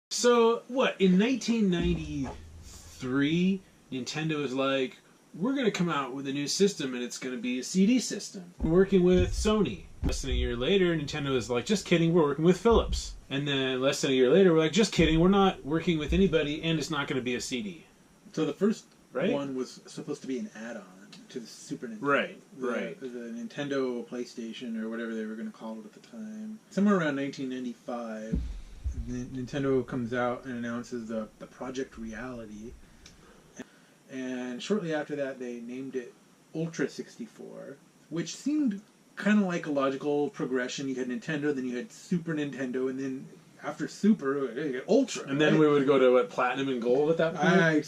So, what, in 1993, Nintendo was like, we're going to come out with a new system and it's going to be a CD system. We're working with Sony. Less than a year later, Nintendo was like, just kidding, we're working with Philips. And then less than a year later, we're like, just kidding, we're not working with anybody and it's not going to be a CD. So the first one was supposed to be an add-on to the Super Nintendo. Right. The Nintendo PlayStation, or whatever they were going to call it at the time. Somewhere around 1995, Nintendo comes out and announces the Project Reality. And shortly after that, they named it Ultra 64, which seemed kind of like a logical progression. You had Nintendo, then you had Super Nintendo, and then after Super, you had Ultra. And then we would go to, what, Platinum and Gold at that point?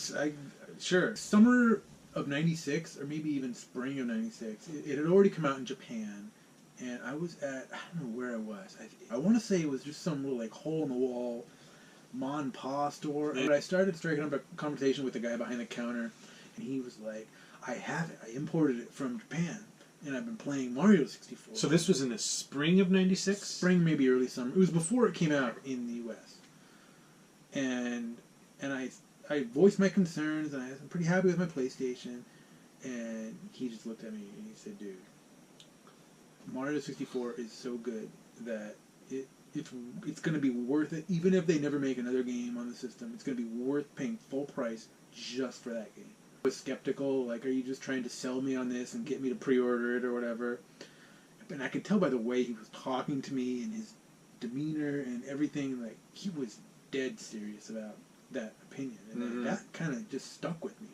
Sure. Summer of 96, or maybe even spring of 96, it had already come out in Japan. And I was at, I don't know where I was. I want to say it was just some little, like, hole-in-the-wall ma and pa store. But I started striking up a conversation with the guy behind the counter, and he was like, I have it. I imported it from Japan, and I've been playing Mario 64. So this was in the spring of 96? Spring, maybe early summer. It was before it came out in the U.S. And I voiced my concerns, and I'm pretty happy with my PlayStation. And he just looked at me, and he said, dude, Mario 64 is so good that it's going to be worth it. Even if they never make another game on the system, it's going to be worth paying full price just for that game. I was skeptical, like, are you just trying to sell me on this and get me to pre-order it or whatever? And I could tell by the way he was talking to me and his demeanor and everything, like, he was dead serious about that opinion. And that kind of just stuck with me.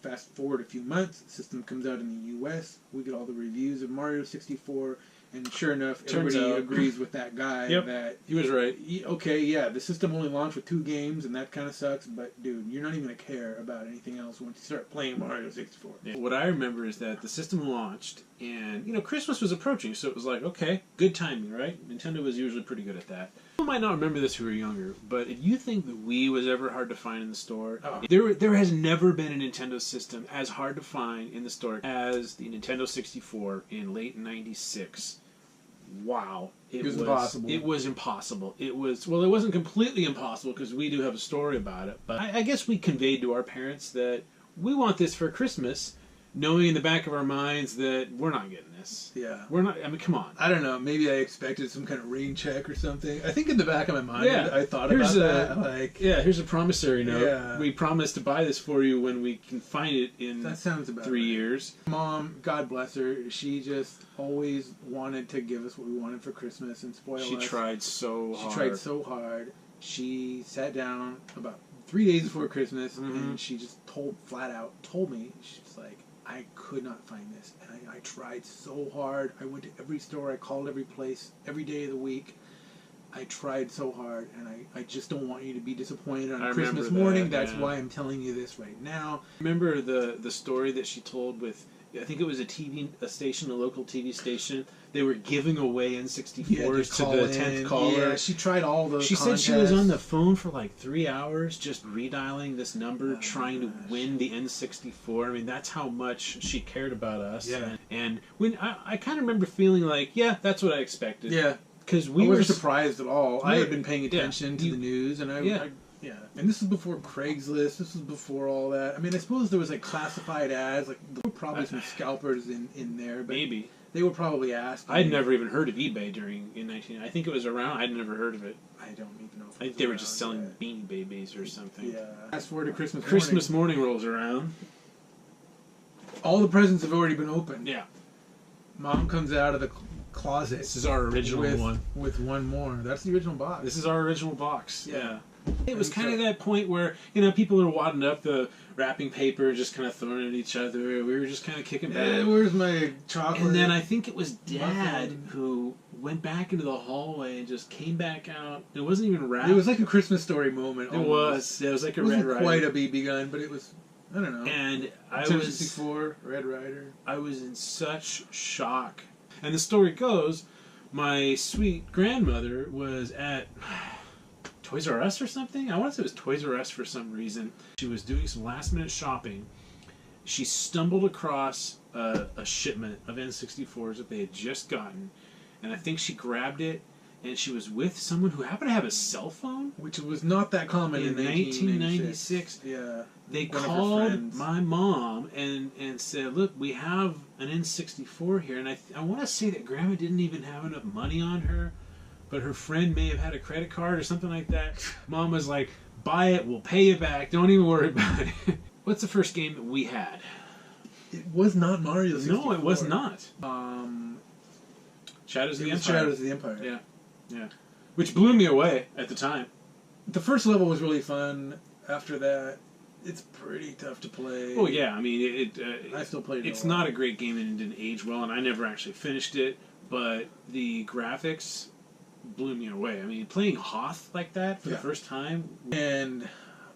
Fast forward a few months, the system comes out in the U.S., we get all the reviews of Mario 64, and sure enough, everybody agrees with that guy that... He was right. Okay, yeah, the system only launched with 2 games, and that kind of sucks, but dude, you're not even going to care about anything else once you start playing Mario 64. Yeah. What I remember is that the system launched, and, Christmas was approaching, so it was like, okay, good timing, right? Nintendo was usually pretty good at that. People might not remember this who were younger, but if you think the Wii was ever hard to find in the store, there has never been a Nintendo system as hard to find in the store as the Nintendo 64 in late 96. Wow. It was impossible. It was impossible. It wasn't completely impossible because we do have a story about it, but I guess we conveyed to our parents that we want this for Christmas, knowing in the back of our minds that we're not getting this. Yeah. We're not, I mean, come on. I don't know, maybe I expected some kind of rain check or something. I think in the back of my mind I thought about that. Like, here's a promissory note. Yeah. We promise to buy this for you when we can find it in that sounds about 3 years. Mom, God bless her, she just always wanted to give us what we wanted for Christmas and spoil us. She tried so hard. She sat down about 3 days before Christmas, and she just flat out told me, she's like, I could not find this, and I tried so hard. I went to every store, I called every place, every day of the week. I tried so hard, and I just don't want you to be disappointed on Christmas morning. That's why I'm telling you this right now. Remember the story that she told with, I think it was a local TV station. They were giving away N64s to the 10th caller. Yeah, she tried all those She said she was on the phone for like 3 hours just redialing this number, trying to win the N64. I mean, that's how much she cared about us. Yeah. And when I kind of remember feeling like, yeah, that's what I expected. Yeah. Because I wasn't surprised at all. I had been paying attention to the news, and Yeah. And this is before Craigslist. This was before all that. I mean, I suppose there was like classified ads. Like there were probably some scalpers in there, but maybe they were probably asked. I'd never even heard of eBay in 19. I think it was around. I'd never heard of it. I don't even know. I think they were just selling Beanie Babies or something. Yeah. Fast forward to Christmas. Christmas morning rolls around. All the presents have already been opened. Yeah. Mom comes out of the closet. This is our original one. With one more. That's the original box. This is our original box. Yeah. It was kind of that point where, people are wadding up the wrapping paper, just kind of throwing it at each other. We were just kind of kicking back. Where's my chocolate? And then I think it was Dad who went back into the hallway and just came back out. It wasn't even wrapped. It was like a Christmas Story moment. It was. It was like a Red Rider. It wasn't quite a BB gun, but it was, I don't know. And I was... was... 64, Red Rider. I was in such shock. And the story goes, my sweet grandmother was at... Toys R Us or something? I want to say it was Toys R Us for some reason. She was doing some last-minute shopping. She stumbled across a shipment of N64s that they had just gotten. and I think she grabbed it, and she was with someone who happened to have a cell phone. Which was not that common in 1996. Yeah. They One of her called friends. my mom and said, "Look, we have an N64 here," and I want to say that Grandma didn't even have enough money on her, but her friend may have had a credit card or something like that. Mom was like, "Buy it, we'll pay you back. Don't even worry about it." What's the first game that we had? It was not Mario 64. No, it was not. Shadows of It the was Empire. Shadows of the Empire. Yeah, yeah. Which blew me away at the time. The first level was really fun. After that, it's pretty tough to play. Oh yeah, I mean I still played it. it's not a great game and it didn't age well, and I never actually finished it. But the graphics blew me away. I mean, playing Hoth like that for the first time. And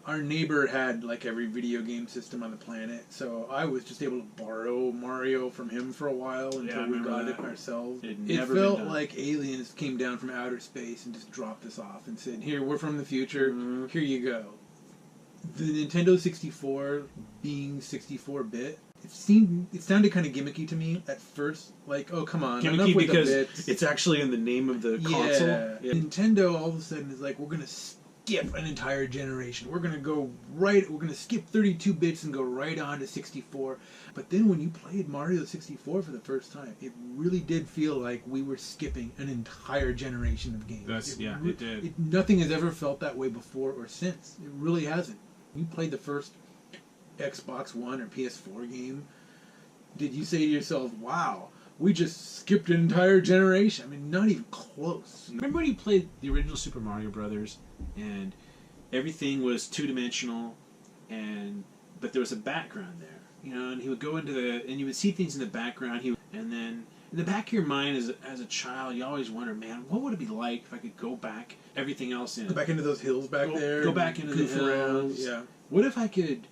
our neighbor had like every video game system on the planet, so I was just able to borrow Mario from him for a while Yeah, I until we remember got that. it ourselves. It It never been felt done. like aliens came down from outer space and just dropped us off and said, "Here, we're from the future. Mhm. Here you go." The Nintendo 64 being 64-bit, it sounded kind of gimmicky to me at first. Like, oh come on, enough Gimmicky with the because bits. it's actually in the name of the console. Yeah. Nintendo all of a sudden is like, we're gonna skip an entire generation. We're gonna skip 32 bits and go right on to 64. But then when you played Mario 64 for the first time, it really did feel like we were skipping an entire generation of games. It did. Nothing has ever felt that way before or since. It really hasn't. You played the first Xbox One or PS4 game, did you say to yourself, wow, we just skipped an entire generation? I mean, not even close. Remember when you played the original Super Mario Brothers, and everything was two-dimensional, but there was a background there, and he would go and you would see things in the background. And then in the back of your mind, as a child, you always wonder, man, what would it be like if I could go back, everything else in, Go back into those hills back there. go and back into the goof around. hills. Yeah. What if I could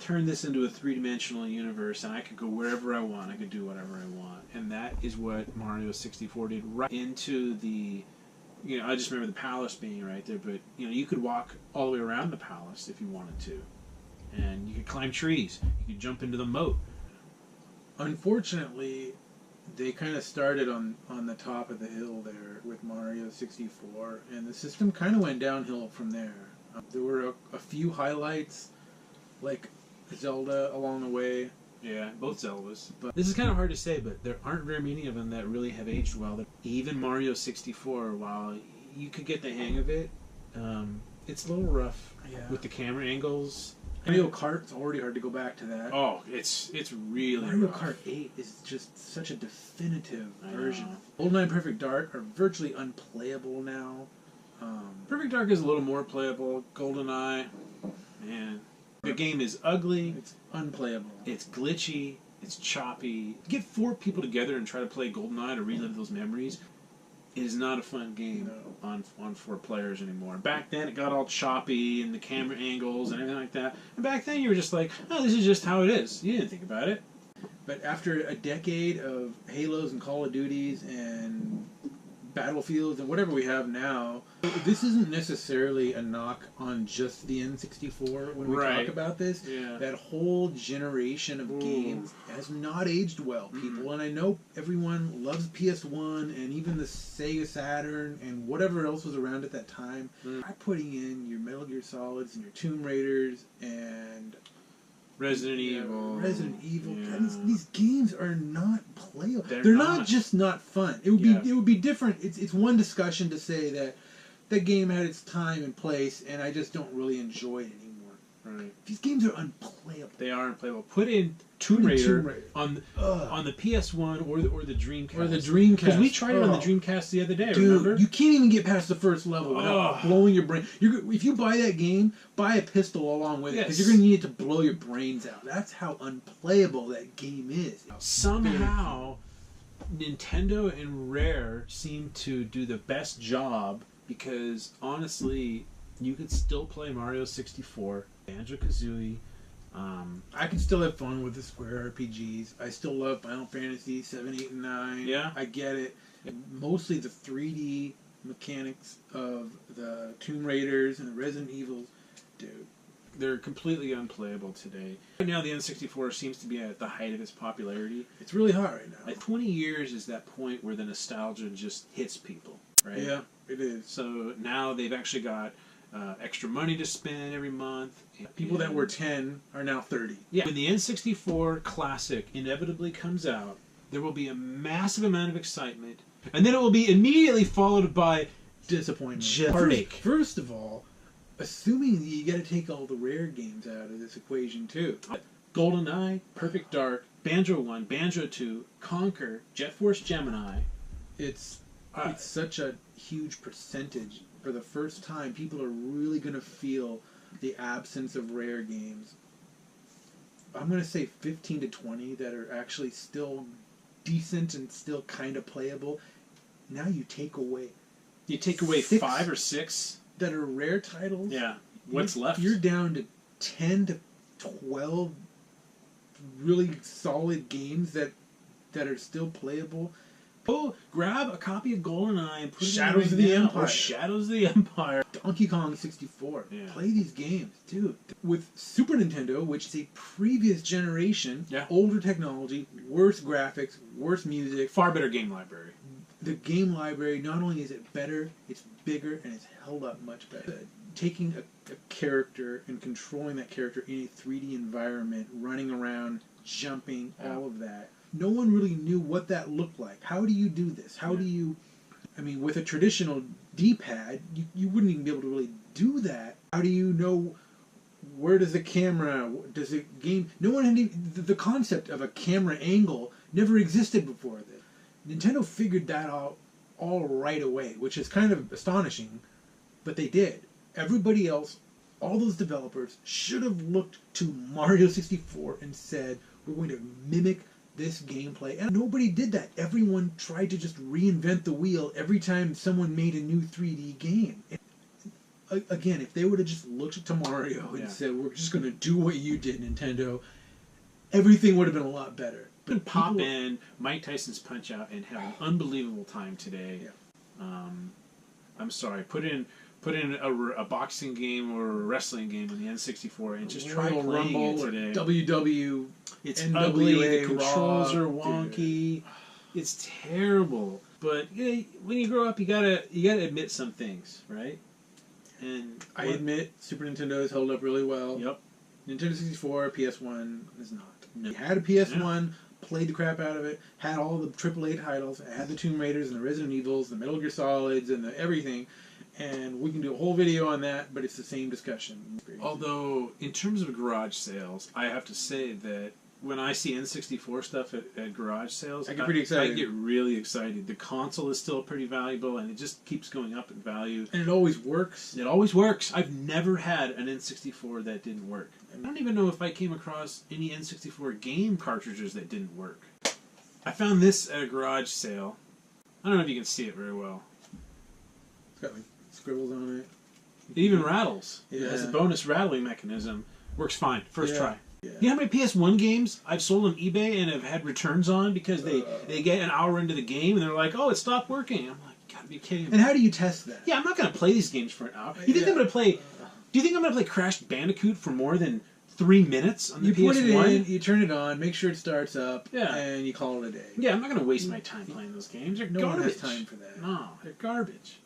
turn this into a three-dimensional universe and I could go wherever I want, I could do whatever I want? And that is what Mario 64 did, right into the, I just remember the palace being right there, but you could walk all the way around the palace if you wanted to, and you could climb trees, you could jump into the moat. Unfortunately, they kind of started on the top of the hill there with Mario 64, and the system kind of went downhill from there. There were a few highlights, like Zelda along the way. Yeah, both Zeldas. But this is kind of hard to say, but there aren't very many of them that really have aged well. Even Mario 64, while you could get the hang of it, it's a little rough with the camera angles. Mario Kart's already hard to go back to that. Oh, it's really Mario rough. Kart 8 is just such a definitive I version. know. GoldenEye and Perfect Dark are virtually unplayable now. Perfect Dark is a little more playable. GoldenEye, man, the game is ugly. It's unplayable. It's glitchy. It's choppy. Get 4 people together and try to play GoldenEye to relive those memories. It is not a fun game on 4 players anymore. Back then, it got all choppy and the camera angles and everything like that. And back then, you were just like, "Oh, this is just how it is." You didn't think about it. But after a decade of Halos and Call of Duties and Battlefields and whatever we have now, this isn't necessarily a knock on just the N64 when we Right. talk about this. Yeah. That whole generation of games has not aged well, people. And I know everyone loves PS1 and even the Sega Saturn and whatever else was around at that time. Try putting in your Metal Gear Solids and your Tomb Raiders and Resident Evil. Yeah. Yeah. These games are not playable. They're They're not not. just not fun. It would be different. It's one discussion to say that that game had its time and place, and I just don't really enjoy it anymore. Right. These games are unplayable. They are unplayable. Put in Tomb Put in Raider, Tomb Raider. on the PS1 or the Dreamcast. Or the Dreamcast. Because we tried it on the Oh. Dreamcast the other day, Dude, remember? you can't even get past the first level without Oh. blowing your brain. If you buy that game, buy a pistol along with it because Yes. you're going to need it to blow your brains out. That's how unplayable that game is. Somehow, Nintendo and Rare seem to do the best job because, honestly, you could still play Mario 64, Banjo-Kazooie. I can still have fun with the Square RPGs. I still love Final Fantasy 7, 8, and 9. Yeah. I get it. Mostly the 3D mechanics of the Tomb Raiders and the Resident Evils. Dude, they're completely unplayable today. Right now, the N64 seems to be at the height of its popularity. It's really hot right now. Like 20 years is that point where the nostalgia just hits people, right? Yeah, it is. So now they've actually got extra money to spend every month. People that were 10 are now 30. Yeah. When the N64 Classic inevitably comes out, there will be a massive amount of excitement, and then it will be immediately followed by Disappointment. heartache. First of all, assuming that you got to take all the rare games out of this equation too. GoldenEye, Perfect Dark, Banjo 1, Banjo 2, Conquer, Jet Force Gemini. It's such a huge percentage. For the first time, people are really going to feel the absence of rare games. I'm going to say 15 to 20 that are actually still decent and still kind of playable. Now you take away You take away 6 5 or 6. that are rare titles. Yeah. What's left? You're down to 10 to 12 really solid games that are still playable. Oh, grab a copy of GoldenEye and put Shadows it in of the right now, Empire. or Shadows of the Empire. Donkey Kong 64. Yeah. Play these games, dude. With Super Nintendo, which is a previous generation, Yeah. older technology, worse graphics, worse music. Far better game library. The game library, not only is it better, it's bigger, and it's held up much better. Taking a character and controlling that character in a 3D environment, running around, jumping, Yeah. all of that. No one really knew what that looked like. How do you do this? How do you... I mean, with a traditional D-pad, you wouldn't even be able to really do that. How do you know where does the camera... Does it game... No one had even... The concept of a camera angle never existed before this. Nintendo figured that out all right away, which is kind of astonishing, but they did. Everybody else, all those developers, should have looked to Mario 64 and said, we're going to mimic this gameplay. And nobody did that. Everyone tried to just reinvent the wheel every time someone made a new 3D game. Again, if they would have just looked to Mario and said, we're just going to do what you did, Nintendo, everything would have been a lot better. You can pop in Mike Tyson's Punch-Out and have an unbelievable time today. Yeah. I'm sorry. Put in a boxing game or a wrestling game on the N64 and just try Royal playing Rumble it today. or WW. It's NWA ugly. The controls Raw, are wonky. It's terrible. But when you grow up, you gotta admit some things, right? And I admit Super Nintendo has held up really well. Yep. Nintendo 64, PS1 is not. No. You had a PS1, played the crap out of it, had all the AAA titles, had the Tomb Raiders and the Resident Evils, the Metal Gear Solids, and the everything, and we can do a whole video on that, but it's the same discussion. Although, in terms of garage sales, I have to say that when I see N64 stuff at garage sales, I get pretty excited. I get really excited. The console is still pretty valuable, and it just keeps going up in value. And it always works. It always works. I've never had an N64 that didn't work. I don't even know if I came across any N64 game cartridges that didn't work. I found this at a garage sale. I don't know if you can see it very well. It's got like scribbles on it. It even rattles. Yeah. It has a bonus rattling mechanism. Works fine. First try. Yeah. You know how many PS1 games I've sold on eBay and have had returns on because they get an hour into the game and they're like, oh, it stopped working. I'm like, you gotta be kidding me. And how do you test that? Yeah, I'm not going to play these games for an hour. You think I'm going to play... Do you think I'm going to play Crash Bandicoot for more than 3 minutes on the PS1? You put it in, you turn it on, make sure it starts up, Yeah. and you call it a day. Yeah, I'm not going to waste my time playing those games. They're No garbage. one has time for that. No, they're garbage.